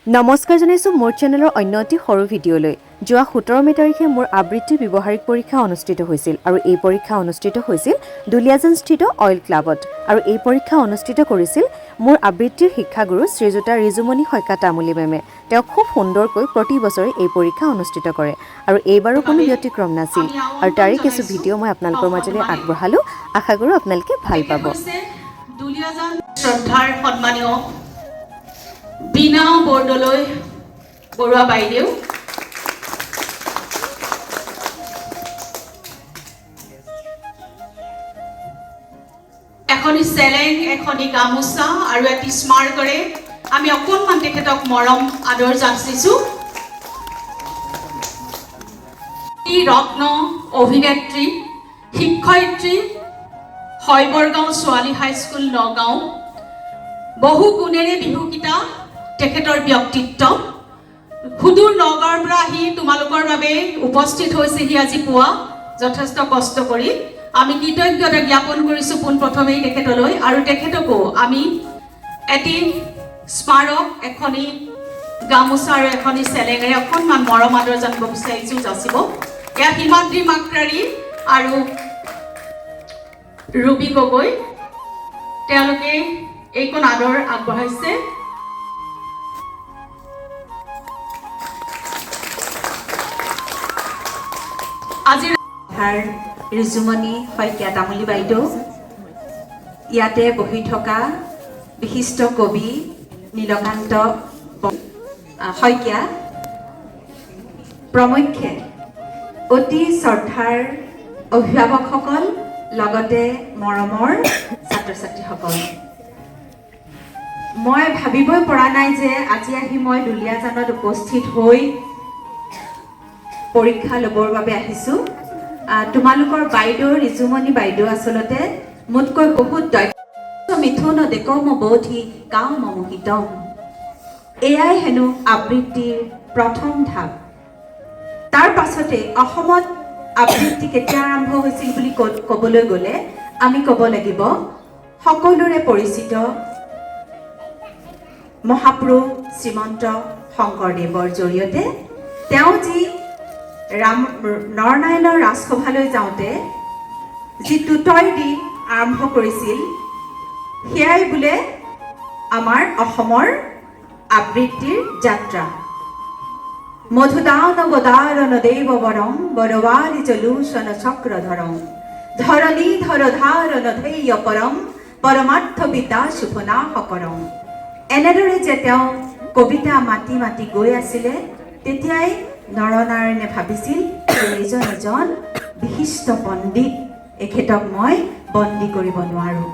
নমস্কাৰ জনাইছোঁ মোৰ চেনেলৰ অন্য এটি সৰু ভিডিঅ'লৈ। যোৱা 17 মে তাৰিখে মোৰ আবৃত্তিৰ ব্যৱহাৰিক পৰীক্ষা অনুষ্ঠিত হৈছিল আৰু এই পৰীক্ষা অনুষ্ঠিত হৈছিল দুলিয়াজানস্থিত অইল ক্লাবত আৰু এই পৰীক্ষা অনুষ্ঠিত কৰিছিল মোৰ আবৃত্তিৰ শিক্ষাগুৰু শ্ৰীযুতা ৰিজুমণি শইকীয়া তামুলী মেমে। তেওঁ খুব সুন্দৰকৈ প্ৰতি বছৰে এই পৰীক্ষা অনুষ্ঠিত কৰে আৰু এইবাৰো কোনো ব্যতিক্ৰম নাছিল আৰু তাৰে কিছু ভিডিঅ' মই আপোনালোকৰ মাজলৈ আগবঢ়ালোঁ। আশা কৰোঁ আপোনালোকে ভাল পাব। দুলিয়াজান শ্ৰদ্ধাৰ সন্মানীয় বিনা বৰদলৈ বৰুৱা বাইদেউ, এখনি চেলেং, এখনি গামোচা আৰু এটি স্মাৰকৰে আমি অকণমান তেখেতক মৰম আদৰ যাচিছোঁ। ৰত্ন অভিনেত্ৰী, শিক্ষয়িত্ৰী, শৈবৰগাঁও ছোৱালী হাইস্কুল নগাঁও, বহু গুণেৰে বিভূষিতা তেখেতৰ ব্যক্তিত্ব। সুদূৰ নগাঁৱৰ পৰা আহি তোমালোকৰ বাবে উপস্থিত হৈছেহি আজি পুৱা যথেষ্ট কষ্ট কৰি। আমি কৃতজ্ঞতা জ্ঞাপন কৰিছোঁ পোনপ্ৰথমেই তেখেতলৈ আৰু তেখেতকো আমি এটি স্মাৰক, এখনি গামোচা আৰু এখনি চেলেঙেৰে অকণমান মৰম আদৰ জানিব বিচাৰিছোঁ, যাচিব। এয়া হিমাদ্ৰী মাকৰাৰী আৰু ৰুবি গগৈ, তেওঁলোকে এইকণ আদৰ আগবঢ়াইছে। আজি ৰিজুমণি শইকীয়া তামুলী বাইদেউ, ইয়াতে বহি থকা বিশিষ্ট কবি নীলকান্ত শইকীয়া প্ৰমুখ্যে অতি শ্ৰদ্ধাৰ অভিভাৱকসকল, লগতে মৰমৰ ছাত্ৰ ছাত্ৰীসকল, মই ভাবিবই পৰা নাই যে আজি আহি মই দুলিয়াজানত উপস্থিত হৈ পৰীক্ষা ল'বৰ বাবে আহিছোঁ। তোমালোকৰ বাইদেউ ৰিজুমণি বাইদেউ আচলতে মোতকৈ বহুত দক্ষ। মিথুন দেকম বোধি গাঁও মমোহিতম, এয়াই হেনো আবৃত্তিৰ প্ৰথম ধাপ। তাৰ পাছতে অসমত আবৃত্তি কেতিয়া আৰম্ভ হৈছিল বুলি ক'বলৈ গ'লে আমি ক'ব লাগিব সকলোৰে পৰিচিত মহাপুৰুষ শ্ৰীমন্ত শংকৰদেৱৰ জৰিয়তে। তেওঁ যি নৰনাৰায়ণৰ ৰাজসভালৈ যাওঁতে যি টুটই দি আৰম্ভ কৰিছিল, সেয়াই বোলে আমাৰ অসমৰ আবৃত্তিৰ যাত্ৰা। মধুদান বদাৰণ দেৱ বৰং বৰৱাৰী জলূষণ চক্ৰধৰং ধৰণী ধৰধাৰণ ধেয় পৰম পৰমাৰ্থ বিদ্যা শুভনা সকৰং। এনেদৰে যে তেওঁ কবিতা মাতি মাতি গৈ আছিলে, তেতিয়াই নৰনাৰায়ণে ভাবিছিল এজন এজন বিশিষ্ট পণ্ডিত, এখেতক মই বন্দী কৰিব নোৱাৰোঁ।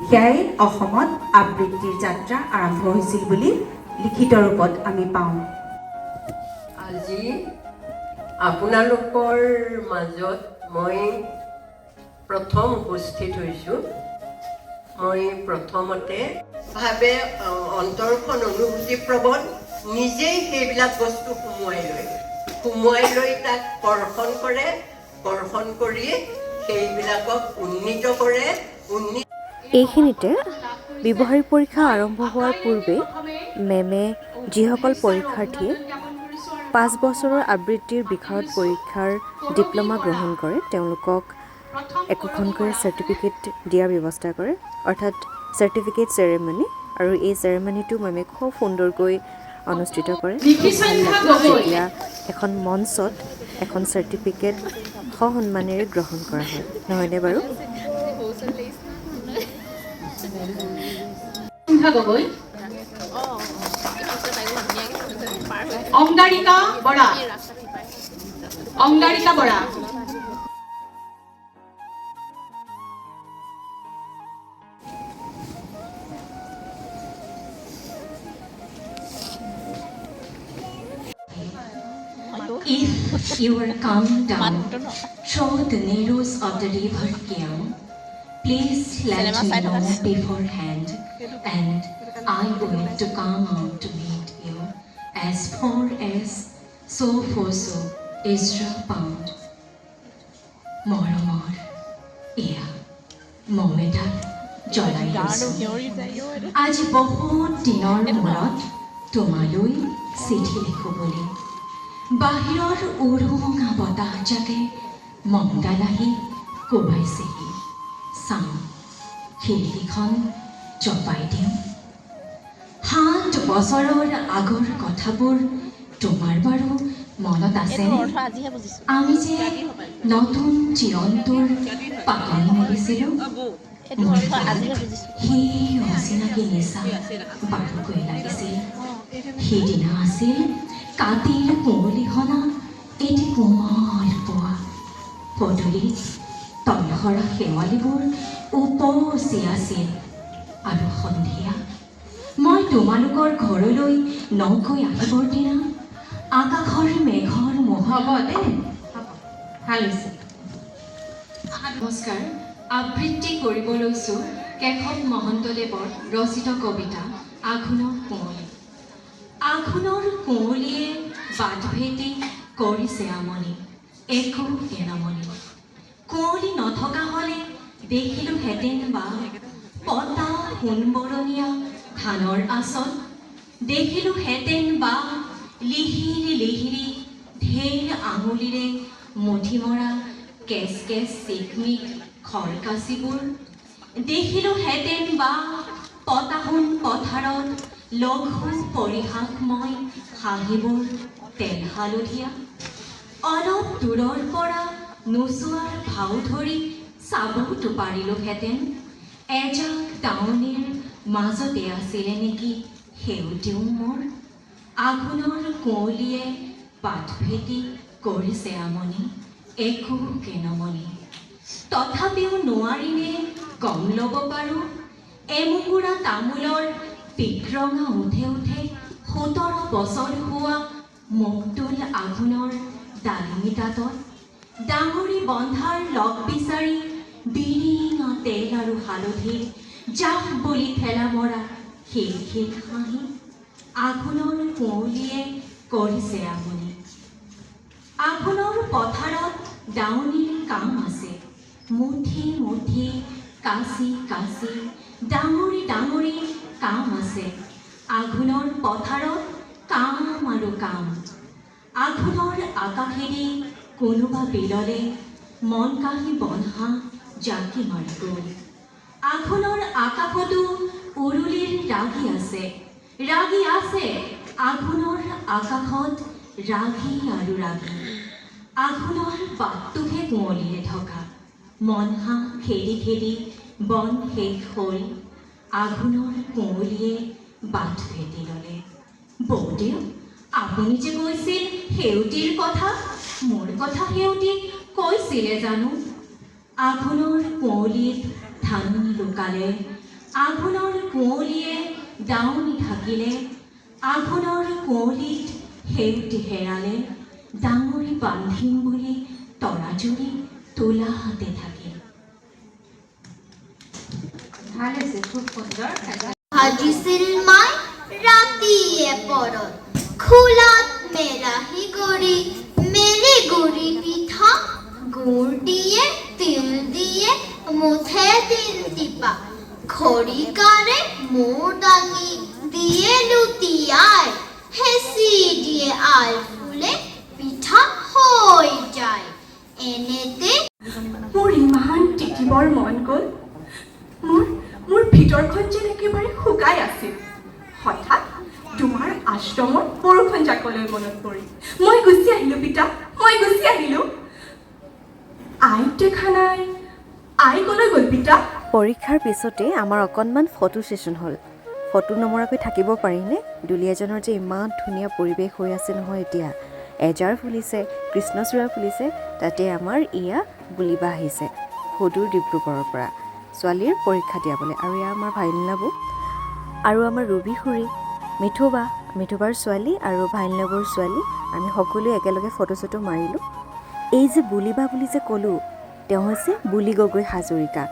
সেয়াই অসমত আবৃত্তিৰ যাত্ৰা আৰম্ভ হৈছিল বুলি লিখিত ৰূপত আমি পাওঁ। আজি আপোনালোকৰ মাজত মই প্ৰথম উপস্থিত হৈছোঁ। মই প্ৰথমতে ভাবে অন্তৰখন অনুভূতিপ্ৰবণ, নিজেই সেইবিলাক বস্তু সুমুৱাই লৈ তাক কৰ্ষণ কৰে, কৰ্ষণ কৰি সেইবিলাকক উন্নীত কৰে। এইখিনিতে ব্যৱহাৰিক পৰীক্ষা আৰম্ভ হোৱাৰ পূৰ্বে মেমে যিসকল পৰীক্ষাৰ্থীয়ে 5 বছৰৰ আবৃত্তিৰ বিষয়ত পৰীক্ষাৰ ডিপ্ল'মা গ্ৰহণ কৰে তেওঁলোকক একোখনকৈ চাৰ্টিফিকেট দিয়াৰ ব্যৱস্থা কৰে, অৰ্থাৎ চাৰ্টিফিকেট চেৰেমনি। আৰু এই চেৰেমনিটো মেমে খুব সুন্দৰকৈ অনুষ্ঠিত কৰে। যেতিয়া এখন মঞ্চত এখন চাৰ্টিফিকেট সসন্মানেৰে গ্ৰহণ কৰা হয়, নহয়নে বাৰু? অংগাৰিকা Bora, অংগাৰিকা Bora, If you are come down through the narrows of the river Kiang, please let me know beforehand, and I will to come out to meet you as far as so for so Isra bound. Moromor, yeah, Momedar জ্বলাই লৈছোঁ। আজি বহুত দিনৰ মূৰত তোমালৈ চিঠি লিখো বুলি বাহিৰৰ উৰুঙা বতাহজাকে মংডাল আহি কোবাইছেহি চাওঁ খিৰিকীখন জপাই দিওঁ 7 বছৰৰ আগৰ কথাবোৰ তোমাৰ বাৰু মনত আছেনে আমি যে নতুন চিৰন্তোৰ পাকনি মেলিছিলোঁ সেই অচিনাকি নিচা বাৰুকৈ লাগিছিল সেইদিনা আছিল কাতিৰ কুঁৱলীহনা এটি কোমল পোৱা পদূলিত তলসৰা শেৱালিবোৰ উপচি আছিল আৰু সন্ধিয়া মই তোমালোকৰ ঘৰলৈ নকৈ আহিবৰ দিনা আকাশৰ মেঘৰ মহবতে ভাল হৈছে নমস্কাৰ আবৃত্তি কৰিব লৈছোঁ কেশৱ মহন্তদেৱৰ ৰচিত কবিতা আঘোণৰ কুঁৱলী আঘোণৰ কুঁৱলীয়ে বাট ভেটি কৰিছে আমনি একো এনামনি কুঁৱলী নথকা হ'লে দেখিলোহেঁতেন বা পতা সোণবৰণীয়া ধানৰ আচল দেখিলোহেঁতেন বা লিহিৰি লিহিৰি ঢেৰ আঙুলিৰে মুঠি মৰা কেচ কেচ চিকমিক খৰকাচিবোৰ দেখিলোহেঁতেন বা পতাহোন পথাৰত লঘু পৰিহাসময় হাঁহিবোৰ তেল হালধীয়া অলপ দূৰৰ পৰা নোচোৱাৰ ভাও ধৰি চাবতো পাৰিলোহেঁতেন এজাক দাৱনীৰ মাজতে আছিলে নেকি সেউতেও মোৰ আঘোণৰ কুঁৱলীয়ে পাত ভেটি কৰিছে আমনি একো কেনমনি তথাপিও নোৱাৰিনে গম ল'ব পাৰোঁ এমুকুৰা তামোলৰ পিকৰঙা উঠে উঠে 17 বছৰ হোৱা মুকতুল আঘোণৰ ডালিমি দাঁতত ডাঙৰি বন্ধাৰ লগ বিচাৰি বিৰিঙা তেল আৰু হালধিৰ জাহ বুলি ঠেলা মৰা খিলখিল হাঁহি আঘোণৰ কুঁৱলীয়ে কৰিছে আমনি আঘোণৰ পথাৰত দাৱনীৰ কাম আছে মুঠি মুঠি কাচি কাচি ডাঙৰি ডাঙৰি কাম আছে আঘোণৰ পথাৰত কাম আৰু কাম আঘোণৰ আকাশেদি কোনোবা বিললে মন কাহি বন্ধা জাকি মাৰি গ'ল আঘোণৰ আকাশতো উৰুলিৰ ৰাগি আছে আঘোণৰ আকাশত ৰাগি আৰু ৰাগি আঘোণৰ বাটটোহে কুঁৱলীৰে ঢকা মনহা খেদি খেদি বন শেষ হ'ল আঘোণৰ কুঁৱলীয়ে বাট ভেটি ল'লে বৌদেউ আপুনি যে কৈছিল সেউতীৰ কথা মোৰ কথা সেউতীক কৈছিলে জানো আঘোণৰ কুঁৱলীত ধাননি লুকালে আঘোণৰ কুঁৱলীয়ে দাৱনি ঢাকিলে আঘোণৰ কুঁৱলীত সেউতী হেৰালে ডাঙৰি বান্ধিম বুলি তৰাজুৰি তোলাহাতে থাকিল ভাল হৈছে খুব সুন্দৰ ভাজিছিল মাই ৰাতিয়ে পৰত খোলাত মেৰাহি গুৰি পিঠা গুড় দিয়ে তিল দিয়ে মুঠে তিল টিপা খৰিকাৰে মূৰ দাঙি দিয়ে লুটিয়াই হেঁচি দিয়ে আল ফুলে পিঠা হৈ যায় এনেতে মোৰ ইমান টিকিবৰ মন গ'ল মোৰ ভিতৰখন যেন একেবাৰে শুকাই আছিল হঠাৎ তোমাৰ আশ্ৰমৰ বৰষুণ জাকলৈ মনত পৰিল মই গুচি আহিলোঁ পিতা মই গুচি আহিলোঁ আইক দেখা নাই আই ক'লৈ গ'ল পিতা পৰীক্ষাৰ পিছতে আমাৰ অকণমান ফটো ছেশ্যন হ'ল ফটো নমৰাকৈ থাকিব পাৰিনে দুলীয়াজনৰ যে ইমান ধুনীয়া পৰিৱেশ হৈ আছে নহয় এতিয়া এজাৰ ফুলিছে কৃষ্ণচূড়া ফুলিছে তাতে আমাৰ ইয়া বুলিবা আহিছে সদূৰ ডিব্ৰুগড়ৰ পৰা ছোৱালীৰ পৰীক্ষা দিয়াবলৈ আৰু এয়া আমাৰ ভাইলিনাবু আৰু আমাৰ ৰুবি খুৰী মিঠুবাৰ ছোৱালী আৰু ভাইলিনাবুৰ ছোৱালী আমি সকলোৱে একেলগে ফটো চটো মাৰিলোঁ এই যে বুলিবা বুলি যে ক'লোঁ তেওঁ হৈছে বুলি গগৈ হাজৰিকা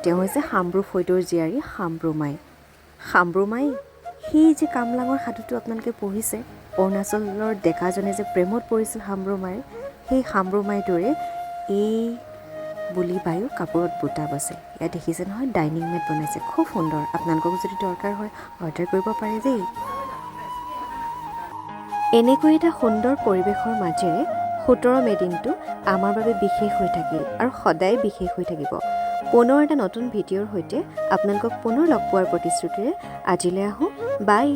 তেওঁ হৈছে হামব্ৰু ফৈদৰ জীয়াৰী হামব্ৰু মাই সেই যে কামলাঙৰ সাধুটো আপোনালোকে পঢ়িছে অৰুণাচলৰ ডেকাজনে যে প্ৰেমত পৰিছিল হামব্ৰু মাইৰ সেই হামব্ৰু মাইৰ দৰে এই বুলি বায়ু কাপোৰত বুটা বছে ইয়াত দেখিছে নহয় ডাইনিং মেট বনাইছে খুব সুন্দৰ আপোনালোকক যদি দৰকাৰ হয় অৰ্ডাৰ কৰিব পাৰে দেই এনেকৈ এটা সুন্দৰ পৰিৱেশৰ মাজেৰে 17 মে' দিনটো আমাৰ বাবে বিশেষ হৈ থাকিল আৰু সদায় বিশেষ হৈ থাকিব। পুনৰ এটা নতুন ভিডিঅ'ৰ সৈতে আপোনালোকক পুনৰ লগ পোৱাৰ প্ৰতিশ্ৰুতিৰে আজিলৈ আহোঁ। বাই।